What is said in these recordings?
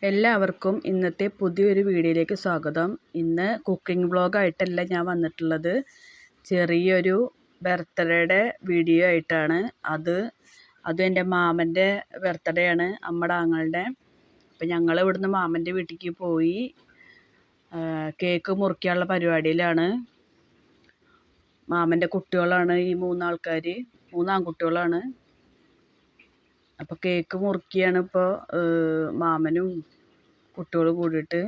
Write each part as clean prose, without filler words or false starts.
എല്ലാവർക്കും ഇന്നത്തെ പുതിയൊരു വീഡിയോയിലേക്ക് സ്വാഗതം. ഇന്ന് കുക്കിംഗ് വ്ളോഗായിട്ടല്ല ഞാൻ വന്നിട്ടുള്ളത്. ചെറിയൊരു ബർത്ത്ഡേയുടെ വീഡിയോ ആയിട്ടാണ്. അതും എൻ്റെ മാമൻ്റെ ബർത്ത്ഡേ ആണ്, അമ്മയുടെ ആങ്ങളുടെ. അപ്പം ഞങ്ങൾ ഇവിടുന്ന് മാമൻ്റെ വീട്ടിലേക്ക് പോയി കേക്ക് മുറിക്കാനുള്ള പരിപാടിയിലാണ്. മാമൻ്റെ കുട്ടികളാണ് ഈ മൂന്നാൾക്കാർ, 3 ആൺകുട്ടികളാണ്. അപ്പോൾ കേക്ക് മുറിക്കുകയാണ് ഇപ്പോൾ മാമനും കുട്ടികളും കൂടിയിട്ട്.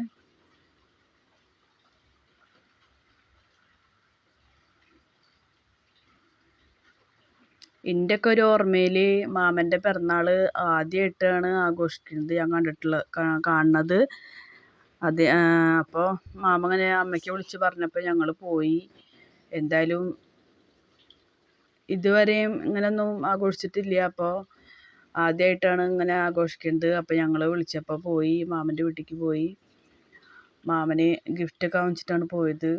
എൻ്റെയൊക്കെ ഒരു ഓർമ്മയിൽ മാമൻ്റെ പിറന്നാൾ ആദ്യമായിട്ടാണ് ആഘോഷിക്കുന്നത് ഞാൻ കാണുന്നത്. അപ്പോൾ മാമ ഇങ്ങനെ അമ്മയ്ക്ക് വിളിച്ച് പറഞ്ഞപ്പോൾ ഞങ്ങൾ പോയി. എന്തായാലും ഇതുവരെയും ഇങ്ങനെയൊന്നും ആഘോഷിച്ചിട്ടില്ല. അപ്പോൾ ആദ്യമായിട്ടാണ് ഇങ്ങനെ ആഘോഷിക്കുന്നത്. അപ്പോൾ ഞങ്ങൾ വിളിച്ചപ്പോൾ പോയി, മാമൻ്റെ വീട്ടിലേക്ക് പോയി. മാമന് ഗിഫ്റ്റൊക്കെ വാങ്ങിച്ചിട്ടാണ് പോയത്.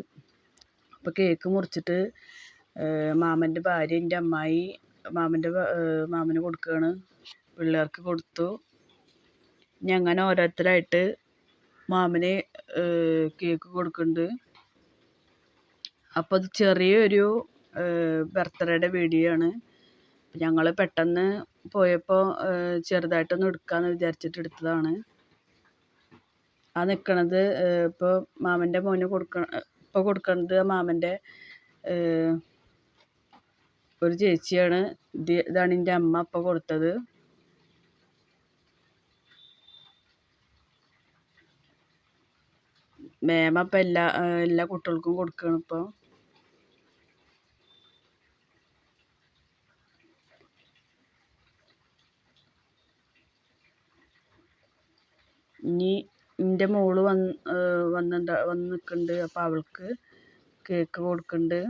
അപ്പോൾ കേക്ക് മുറിച്ചിട്ട് മാമൻ്റെ ഭാര്യ, എൻ്റെ അമ്മായി മാമന് കൊടുക്കുകയാണ്. പിള്ളേർക്ക് കൊടുത്തു. ഇനി അങ്ങനെ ഓരോരുത്തരായിട്ട് മാമന് കേക്ക് കൊടുക്കുന്നുണ്ട്. അപ്പോൾ അത് ചെറിയൊരു ബർത്ത്ഡേയുടെ വീഡിയോ ആണ്. ഞങ്ങൾ പെട്ടെന്ന് പോയപ്പോൾ ചെറുതായിട്ടൊന്ന് എടുക്കാമെന്ന് വിചാരിച്ചിട്ട് എടുത്തതാണ്. ആ നിൽക്കണത് ഇപ്പോൾ മാമൻ്റെ മോന് കൊടുക്കണത് മാമൻ്റെ ഒരു ചേച്ചിയാണ്. ഇതാണ് എൻ്റെ അമ്മ ഇപ്പോൾ കൊടുത്തത്. മേമ ഇപ്പം എല്ലാ കുട്ടികൾക്കും കൊടുക്കുകയാണ് ഇപ്പോൾ. ഇനി എൻ്റെ മോള് വന്ന് നിൽക്കുന്നുണ്ട്. അപ്പോൾ അവൾക്ക് കേക്ക് കൊടുക്കുന്നുണ്ട്.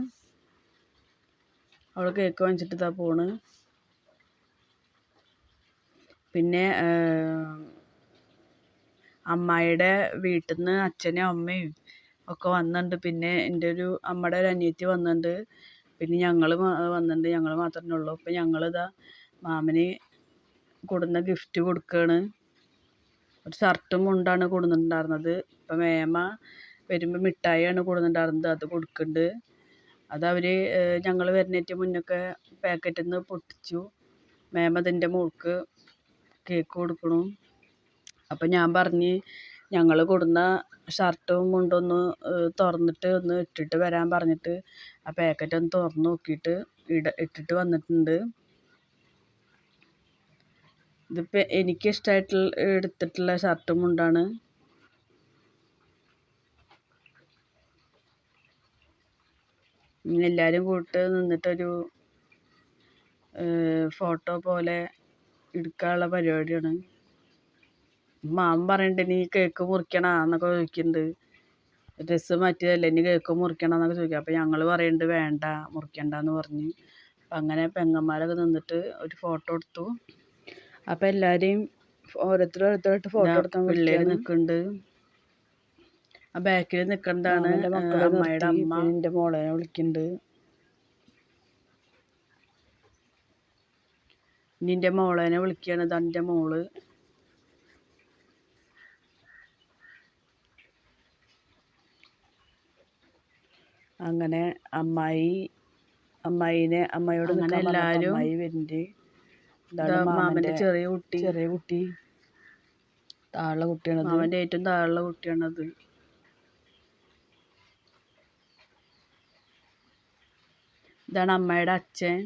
അവൾ കേക്ക് വാങ്ങിച്ചിട്ട് ഇതാ പോണ്. പിന്നെ അമ്മായിയുടെ വീട്ടിൽ നിന്ന് അച്ഛനും അമ്മയും ഒക്കെ വന്നിട്ടുണ്ട്. പിന്നെ എൻ്റെ അമ്മയുടെ ഒരു അനിയത്തി വന്നിട്ടുണ്ട്. പിന്നെ ഞങ്ങൾ വന്നിട്ടുണ്ട്. ഞങ്ങൾ മാത്രമേ ഉള്ളൂ. അപ്പോൾ ഞങ്ങളിതാ മാമന് കൊടുന്ന ഗിഫ്റ്റ് കൊടുക്കുകയാണ്. ഒരു ഷർട്ടും മുണ്ടാണ് കൊടുത്തിട്ടുണ്ടായിരുന്നത്. ഇപ്പം മേമ വരുമ്പോൾ മിഠായിയാണ് കൊടുത്തിട്ടുണ്ടായിരുന്നത്. അത് കൊടുക്കുന്നുണ്ട്. അതവർ ഞങ്ങൾ വരുന്നേറ്റ് മുന്നൊക്കെ പാക്കറ്റിൽ നിന്ന് പൊട്ടിച്ചു. മേമ അതിൻ്റെ മോൾക്ക് കേക്ക് കൊടുക്കണു. അപ്പം ഞാൻ പറഞ്ഞ് ഞങ്ങൾ കൊടുന്ന ഷർട്ടും മുണ്ടൊന്ന് തുറന്നിട്ട് ഒന്ന് ഇട്ടിട്ട് വരാൻ പറഞ്ഞിട്ട് ആ പാക്കറ്റ് ഒന്ന് തുറന്ന് നോക്കിയിട്ട് ഇട്ടിട്ട് വന്നിട്ടുണ്ട്. ഇതിപ്പോൾ എനിക്കിഷ്ടമായിട്ടുള്ള എടുത്തിട്ടുള്ള ഷർട്ടും മുണ്ടാണ്. ഇങ്ങനെ എല്ലാവരും കൂട്ട് നിന്നിട്ടൊരു ഫോട്ടോ പോലെ എടുക്കാനുള്ള പരിപാടിയാണ്. മാമൻ പറയുന്നുണ്ട് നീ കേക്ക് മുറിക്കണ എന്നൊക്കെ ചോദിക്കുന്നുണ്ട്. ഡ്രസ്സ് മാറ്റിയതല്ലേ, ഇനി കേക്ക് മുറിക്കണം എന്നൊക്കെ ചോദിക്കുക. അപ്പോൾ ഞങ്ങൾ പറയുന്നുണ്ട് വേണ്ട, മുറിക്കണ്ടെന്ന് പറഞ്ഞ്. അപ്പം അങ്ങനെ പെങ്ങന്മാരൊക്കെ നിന്നിട്ട് ഒരു ഫോട്ടോ എടുത്തു. അപ്പം എല്ലാവരെയും ഓരോരുത്തരായിട്ട് ഫോട്ടോ എടുക്കാൻ പിള്ളേർ നിൽക്കുന്നുണ്ട്. ആ ബാക്കിൽ നിൽക്കുന്നതാണ് അമ്മയുടെ അമ്മ. എൻ്റെ മോളെ വിളിക്കുന്നുണ്ട്. ഇനി എൻ്റെ മോളേനെ വിളിക്കുകയാണ്. ഇതാണ് എൻ്റെ മോള്. അങ്ങനെ അമ്മയോട് അങ്ങനെ എല്ലാവരും അമ്മായി വരുന്നുണ്ട്. മാമൻ്റെ ചെറിയ കുട്ടി താഴെ കുട്ടിയാണ്. മാമൻ്റെ ഏറ്റവും താഴെ കുട്ടിയാണത്. ഇതാണ് അമ്മയുടെ അച്ഛൻ.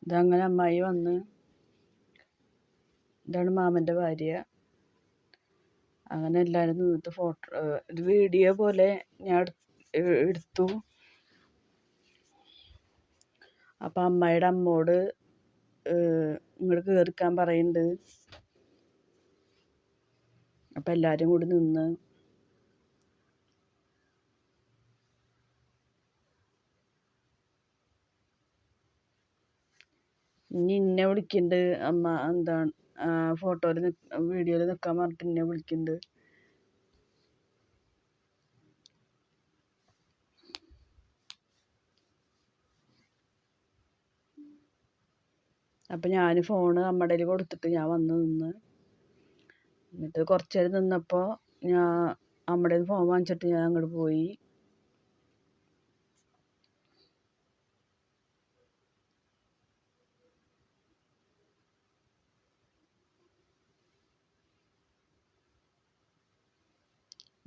ഇതങ്ങനെ അമ്മായി വന്ന്. ഇതാണ് മാമൻ്റെ ഭാര്യ. അങ്ങനെ എല്ലാവരും നിന്നിട്ട് ഫോട്ടോ ഒരു വീഡിയോ പോലെ ഞാൻ എടുത്തു. അപ്പം അമ്മയുടെ അമ്മോട് ഇങ്ങോട്ട് കയറിക്കാൻ പറയുന്നുണ്ട്. അപ്പം എല്ലാവരും കൂടി നിന്ന്. ഇനി എന്നെ വിളിക്കുന്നുണ്ട് അമ്മ. വീഡിയോയിൽ നിൽക്കാൻ പറഞ്ഞിട്ട് എന്നെ വിളിക്കുന്നുണ്ട്. അപ്പം ഞാൻ ഫോണ് അമ്മയുടെ കയ്യിൽ കൊടുത്തിട്ട് ഞാൻ വന്ന് നിന്ന്. എന്നിട്ട് കുറച്ച് നേരം നിന്നപ്പോൾ ഞാൻ അമ്മയുടെ ഫോൺ വാങ്ങിച്ചിട്ട് ഞാൻ അങ്ങോട്ട് പോയി.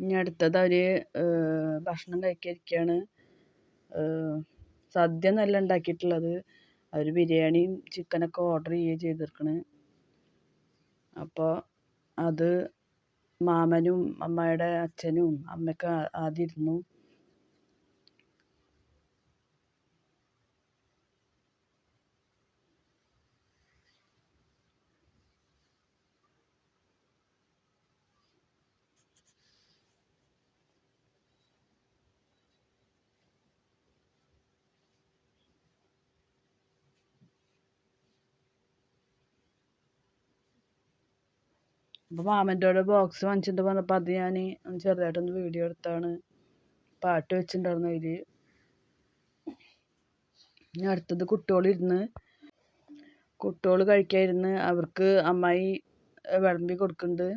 ഇനി അടുത്തത് അവർ ഭക്ഷണം കഴിക്കാനിരിക്കുകയാണ്. സദ്യ എന്നല്ല ഉണ്ടാക്കിയിട്ടുള്ളത്. അവർ ബിരിയാണിയും ചിക്കനൊക്കെ ഓർഡർ ചെയ്യുകയും ചെയ്തിരിക്കണ്. അപ്പോൾ അത് മാമനും അമ്മയുടെ അച്ഛനും അമ്മയൊക്കെ ആദ്യം ഇരുന്നു. അപ്പോൾ മാമൻ്റെ കൂടെ ബോക്സ് വാങ്ങിച്ചിട്ട് വന്നപ്പോൾ അത് ഞാൻ ചെറുതായിട്ടൊന്ന് വീഡിയോ എടുത്താണ്. പാട്ട് വെച്ചിട്ടുണ്ടായിരുന്നു അതിൽ. ഇനി അടുത്തത് കുട്ടികൾ കഴിക്കാതിരുന്ന് അവർക്ക് അമ്മായി വിളമ്പി കൊടുക്കുന്നുണ്ട്.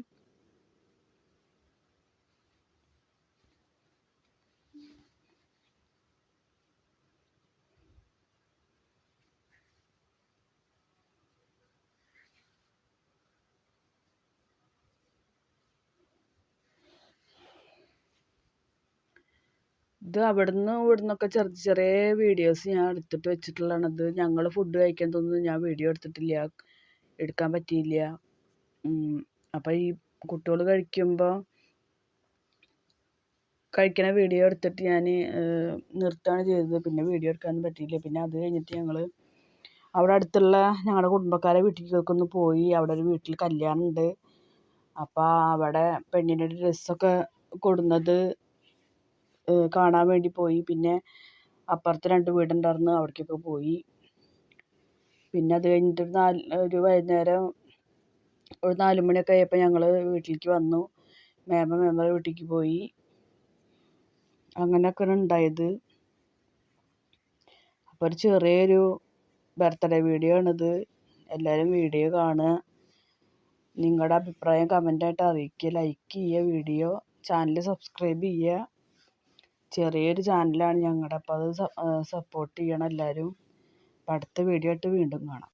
ഇത് ഇവിടുന്നൊക്കെ ചെറിയ വീഡിയോസ് ഞാൻ എടുത്തിട്ട് വെച്ചിട്ടുള്ളതാണത്. ഞങ്ങൾ ഫുഡ് കഴിക്കുന്നതൊന്നും ഞാൻ വീഡിയോ എടുക്കാൻ പറ്റിയില്ല. അപ്പോൾ ഈ കുട്ടികൾ കഴിക്കണ വീഡിയോ എടുത്തിട്ട് ഞാൻ നിർത്തുകയാണ് ചെയ്തത്. പിന്നെ വീഡിയോ എടുക്കാനൊന്നും പറ്റിയില്ല. പിന്നെ അത് കഴിഞ്ഞിട്ട് ഞങ്ങൾ അവിടെ അടുത്തുള്ള ഞങ്ങളുടെ കുടുംബക്കാരെ വീട്ടിലേക്കൊക്കെ ഒന്ന് പോയി. അവിടെ ഒരു വീട്ടിൽ കല്യാണം ഉണ്ട്. അപ്പോൾ അവിടെ പെണ്ണിൻ്റെ ഡ്രസ്സൊക്കെ കൊടുന്നത് കാണാൻ വേണ്ടി പോയി. പിന്നെ അപ്പുറത്ത് 2 വീടുണ്ടായിരുന്നു, അവിടേക്കൊക്കെ പോയി. പിന്നെ അത് കഴിഞ്ഞിട്ട് ഒരു വൈകുന്നേരം ഒരു 4 മണിയൊക്കെ ആയപ്പോൾ ഞങ്ങൾ വീട്ടിലേക്ക് വന്നു. മേമയുടെ വീട്ടിലേക്ക് പോയി. അങ്ങനെയൊക്കെയാണ് ഉണ്ടായത്. അപ്പോൾ ഒരു ചെറിയൊരു ബർത്ത്ഡേ വീഡിയോ ആണിത്. എല്ലാവരും വീഡിയോ കാണുക. നിങ്ങളുടെ അഭിപ്രായം കമൻ്റായിട്ട് അറിയിക്കുക. ലൈക്ക് ചെയ്യുക വീഡിയോ. ചാനൽ സബ്സ്ക്രൈബ് ചെയ്യുക. ചെറിയൊരു ചാനലാണ് ഞങ്ങളുടെ. അപ്പോൾ അത് സപ്പോർട്ട് ചെയ്യണം എല്ലാവരും. അപ്പോൾ അടുത്ത വീഡിയോ ആയിട്ട് വീണ്ടും കാണാം.